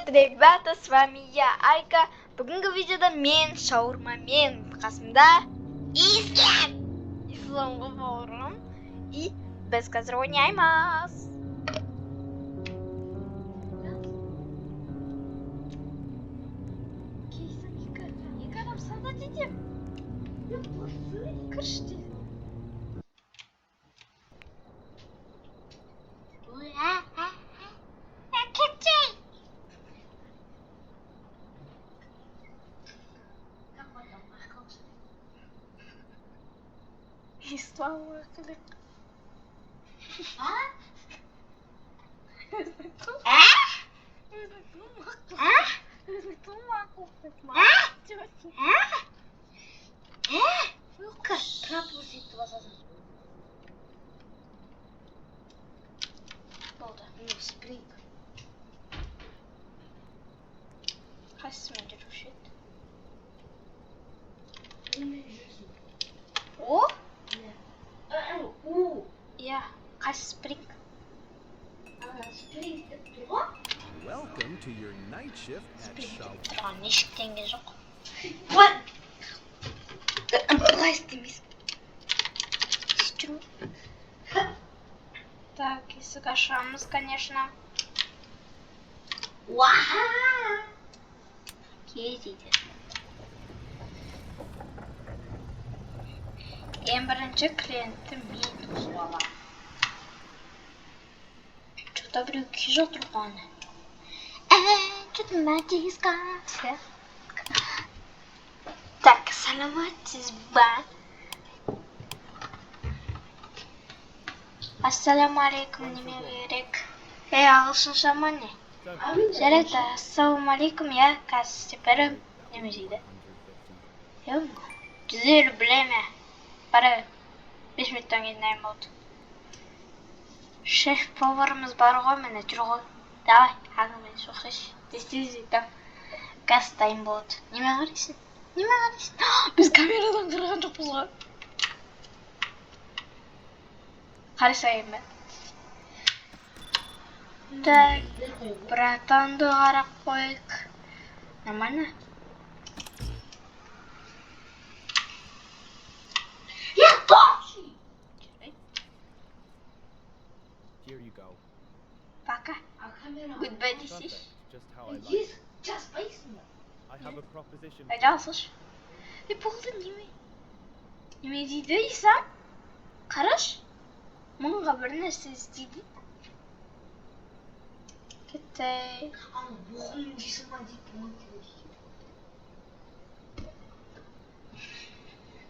ребята, с вами я, Айка. Бүгінгі видеода мен шаурмамен қасымда Исламға бауырым. И біз қазір ойнаймыз. Екі адам солдат етем. Кірші деді. İslam'a kılık. Ha? Oldu. Spring. Kaç metre şey? O? Ja, ga spring. Welcome to your night shift at Shaw. What? Пластимис. Так, если кашамус, конечно. Ваха! Ездите. Ең бірінші клиентім мен ұзбала. Что-то біреу күй жатыр қаны. Что-то матиска. Так, саламатсыз ба? Ассаламу алейкум неме керек? Ағылшынша ма не? Жарайды, ассаламу алейкум, я қазір неме дейді? Жүзелі білеме. Бара 5 минуттан кейін дайын болды. Шеф-поварымыз бар ғой, міне жүр ғой. Давай, әңгіме соқсайшы. Дестезі там газ дайын болады. Неме қарайсың? Неме қарайсың? Біз камерадан қырған жоқпыз ғой. Қарасайын ба? Так, братанды қарап қойық. Нормально? Here you go. Пока. Goodbye, this is. Just how I like it. I have a proposition. Aydansız. Болды неме? Неме дейді Исам? Қараш. Мұнға бір нәрсе істейді. Кетті. Боғым дейсің ба дейді.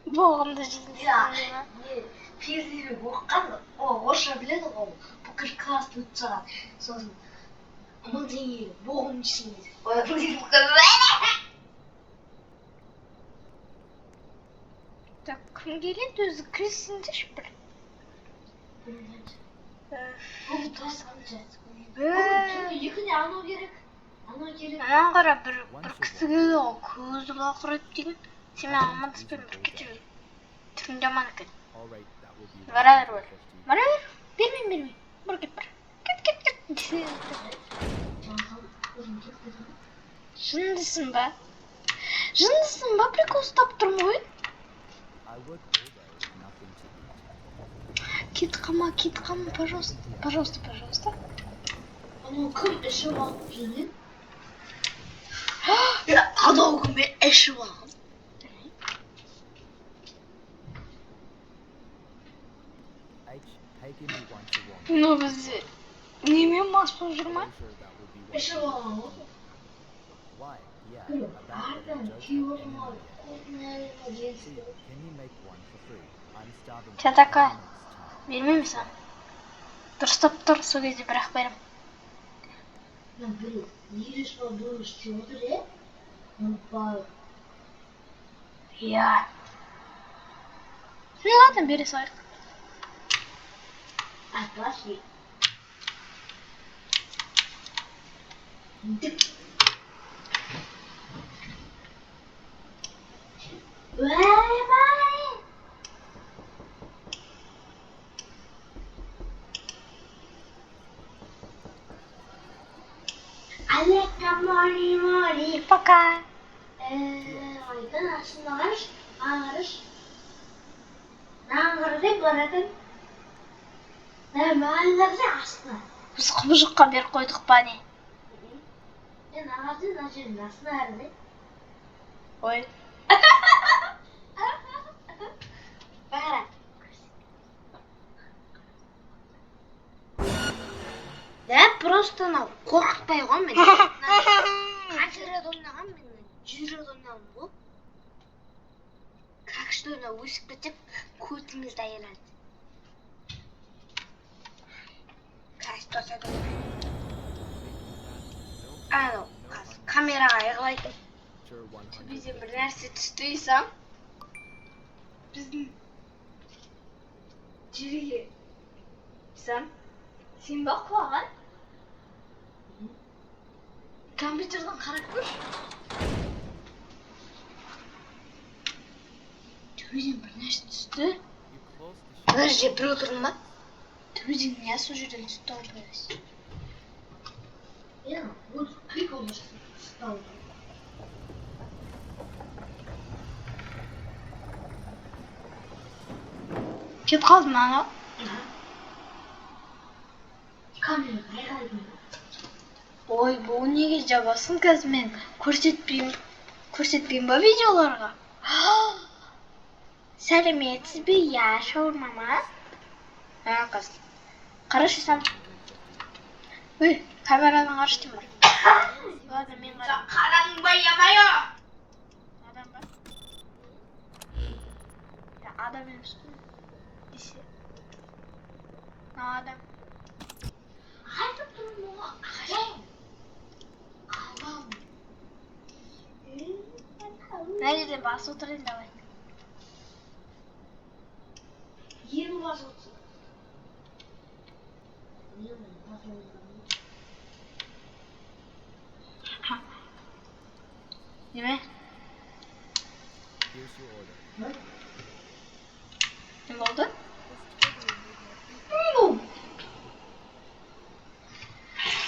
Боғымды жейді. Пердері оққан, орысша біледі ғой. Бүкіл класты өтіп саған. Сосын 1000 теңге боғым дейсің дейді. Так, кім келеді өзі кірсіндеші бір. Екіне анау керек. Анау керек. Анан қара бір кісіге көзі бақырайды деген. Сен мен амандаспен бір кетіп. Түрін жаман екен. All right, that will be. Бара бер. Бермейм. Бір кет бір. Кет. Жындысың ба? Прикол ұстап тұрмын ғой. I work all day with nothing to eat. Кет қама, пожалуйста. Анау кім ішіп алып жүрген? Анау кім ішіп алып? Hey, give me one to one. Ну біз немен мас болып жүр ма? I'm sure that will be well. Ішіп алған ғой. Why? Yeah, about that joke. See, can you make one for free? I'm starving. Тебя такая. Бермеймін саған. Дұрыстап тұр, сол кезде бірақ берем. Бір егеш ба бұл істеп отыр, ұмытпай. Иә. Ладно, бере салайық. Пошли. Алека мори. Пока. Oydan aslında ağırış. Ne ağırdı baradın? Ne ağırdı aslında. Біз құбыжыққа беріп қойдық па не? Ben ağırdı nasıl ağırdı? Ой. Бара. Да просто анау қорқытпай ғой мен. Қанша рет ойнағанмын мен? 100 рет ойнағанмын ғой. Как что она өсіп кетіп көзімізді айырады. Что это? Анау камераға айғылайтын. Sure, 100. Бізде бір нәрсе түсті десем, біздің жерге десем, сен ба құлаған? Компьютерден қарап көрші. Төбеден бір нәрсе түсті. You close the Бір же бір отырдың ба? Төбеден не сол жерден түсті ғой біраз. Вот прикол стал. Кетіп қалды ма анау? Камераға айғайлайтын. Ой, бұл неге жабасың қазір мен көрсетпеймін ба видеоларға? Сәлеметсіз бе, я шаурмама? Қыз. Қарашы сам. Ой, камерадан қарашы деймін. Ладно, мен қарам. Қараңбай ямайо! Адам ба? Адам емес қой. Десе. Адам. Айтып тұрмын оған қарайын. Қалам. Мына жерден басып отырайын, давай. Ені басып отырсың. Ені басып отырсың. Неме? Here's your order. Не болды?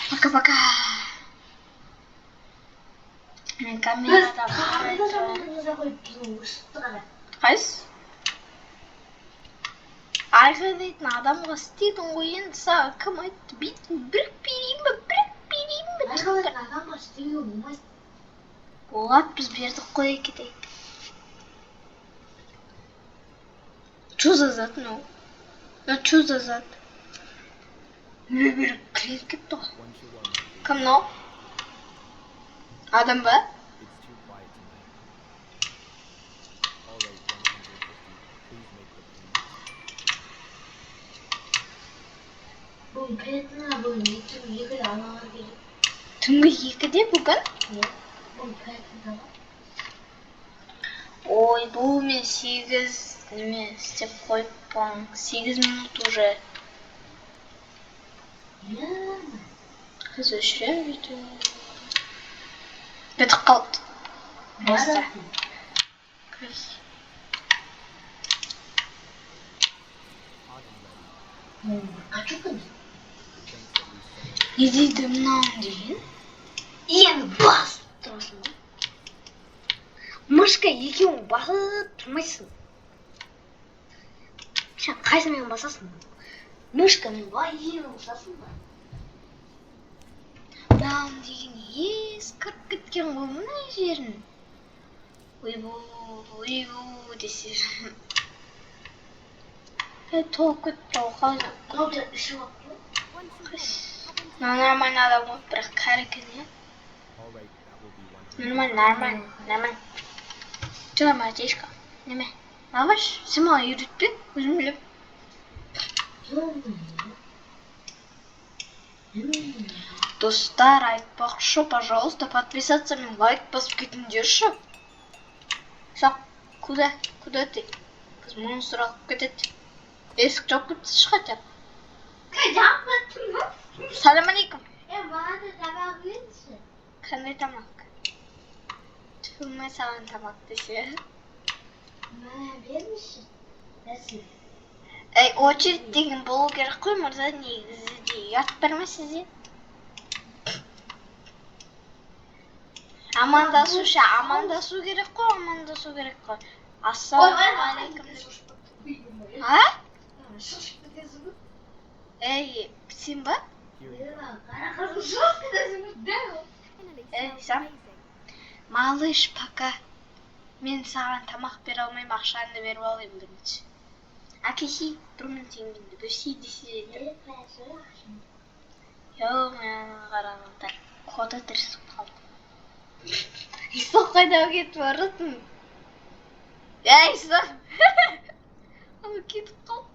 Пока-пока. Мен камерада қарай тұрайын. Қайсы? Айғайлайтын адамға істедің ғой енді, саған кім айтты? Бүйтіп бірік берейін бе? Айғайлайтын адамға істеуге болмайды. Болады, біз бердік қой кетейік. Чё за зат мынау? Чё за зат? Бір кіріп кетті ғой. One should one. Кім мынау? Адам ба? It's too quiet tonight. All right, 150. Please make the payment. Бүгін пәйтіна бүгін екі аналар келіп. Түнгі 2-де бүгін? Бүгін пәйтіна ба? Ой, бұл мен 8 неме істеп қойып болған. 8 минут уже. Қыз өшірем бүйтіп. Бітіп қалды. Баса. Қыз. Қачу күн? Не дейді мынауын деген? Енді басып тұрасың ба? Мышка екеуің басып тұрмайсың. Сен қайсымен басасың? Мышкамен ба, екеуің басасың ба? Мынауын деген ескіріп кеткен ғой мына жерін. Ойбу десе. Толып кетті ғой қазір. Қауды ішіп алып Нормально адам ғой, бірақ кәрі екен, иә? All right, that will be 100. Нормально. Что, мальчишка? Неме? Алғаш, сен маған үйретпе, өзім білем. Достар, айтпақшы, пожалуйста, подписаться мен лайк басып кетіңдерші. Сақ, куда ты? Қыз мұны сұрақ кетеді. Есік жауып кетсінші хотя бы. Жауып кеттің ба? Салам алейкум. Маған да табақ берші. Қандай тамақ? Түфілмей саған тамақ десе. Маған берші. Нәсіп. Очередь деген болу керек қой, мырза, негізі де ұят берме сізде. Амандасу керек қой. Ассалаумағалейкум. А? Шошып кетесің бе? Ей, сен ба? Қара қыздың шошып кетесің бе? Дәл ол. Ей, сам. Малыш, пока. Мен саған тамақ бере алмаймын, ақшаны беріп алайын бірінші. Әкеші, 1000 теңгеңді бөсей десе еді. Йоу, мен қарағандар. Кода тірісіп қалды. Исақ қайда кетіп баратын? Ей, Исақ! Ау, кетіп қалды.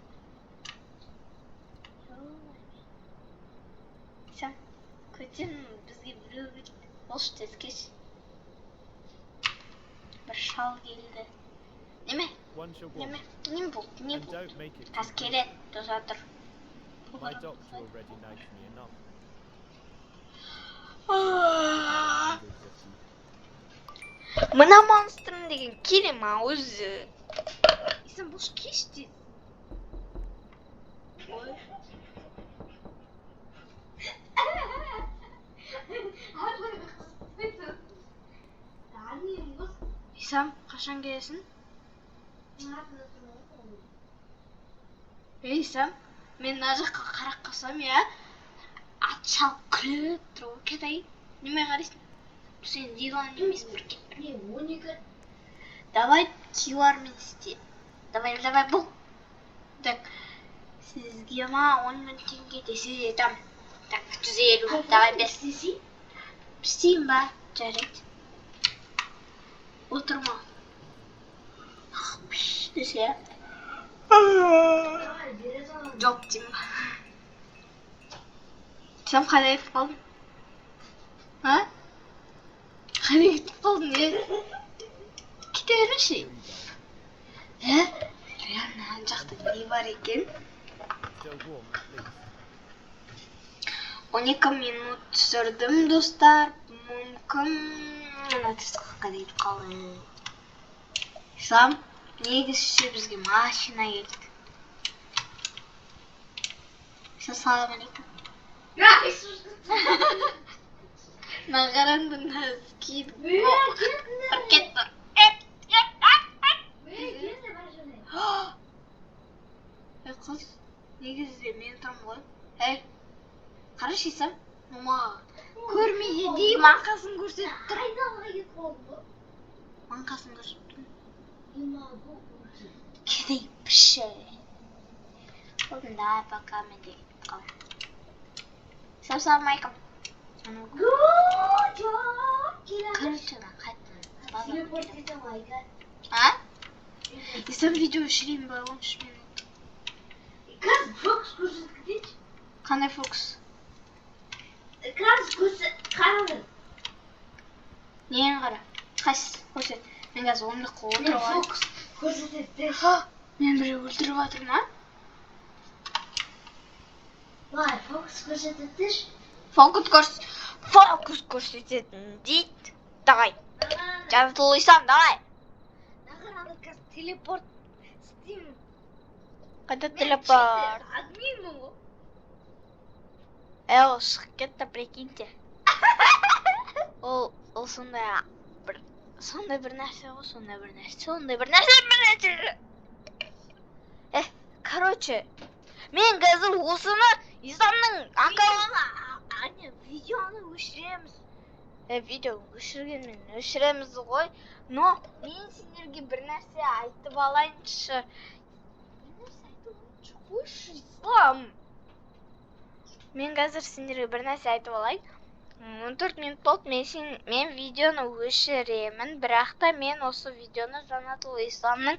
Исақ, көтен бізге біреу келді. Болшы, тезкеш. Бір шал келді. Неме? One shall walk, Неме? Не бұл? Не and бұл? don't make it Тас too close. келеді, тұза тұр. My doctor already knows me enough. Мына монстрым деген келем өзі. Исам болшы кешті. Ой. Исам, қашан келесің? Ей, Исам, мен мына жаққа қарап қалсам, я ат шалып күліп тұр, кетайын. Неме қарайсың? Бұл сен диван емес, бір кет. Не, 12. Давай килармен істе. Давай, бұл. Так, сізге ма 10.000 теңге десе жетам. Так, 350, давай бес. Істейін ба? Жарайды. Отырма. Десе. Жоқ деймін. Сен қайда кетіп қалдың? А? Қайда кетіп қалдың, кете бермеші. Реально, ана жақта не бар екен? Still warm at least. 12 минут түсірдім, достар. Мүмкін... Ана тісқаққа дейіп қалдым. Исам, негізше бізге машина келді. Салам алейкум. Нағаранды нәзкейді. Кет тұр. Қыз, негізде мен тұрмын ғой. Әй, қарашы Исам, мама көрмейді дейім, маңқасын көрсетіп тұр. Маңқасын көрсетіп тұр. Кедей піші. Олында пока мен де кетіп қалым. Салам алейкум. Короче, қайттым. А? Исам видео өшірейін ба, 13 минут. Қазір фокус көрсеткідейші. Қандай фокус? Қазір қарады. Нені қара? Қайсысы? Көрсет. Мен қазір 10 қол отырып алайын. Фокус көрсетеді. Мен біреу өлтіріп жатыр ма? Былай, фокус көрсетеді. Фокус көрсететін дейді. Давай. Жазылыйсам, давай. Нағараны қазір телепорт істеймін. Қайда телепорт? Админмін ғой. Ол шығып кетті, прикиньте. Ол сондай бір нәрсе ғой, сондай бір нәрсе. Короче, мен қазір осыны Исамның аккаунтына видеоны өшіреміз. Видео өшіреміз ғой. Но мен сендерге бір нәрсе айтып алайыншы. Қойшы, Ислам. Мен қазір сендерге бір нәрсе айтып алайын. 14 минут болды, мен видеоны өшіремін, бірақ та мен осы видеоны Жанатул Исламның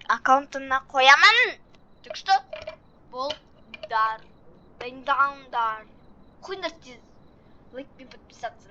аккаунтына қоямын. Так что, болдар, дайындаңдар. Қойыңдар тез. Лайк пен подписаться.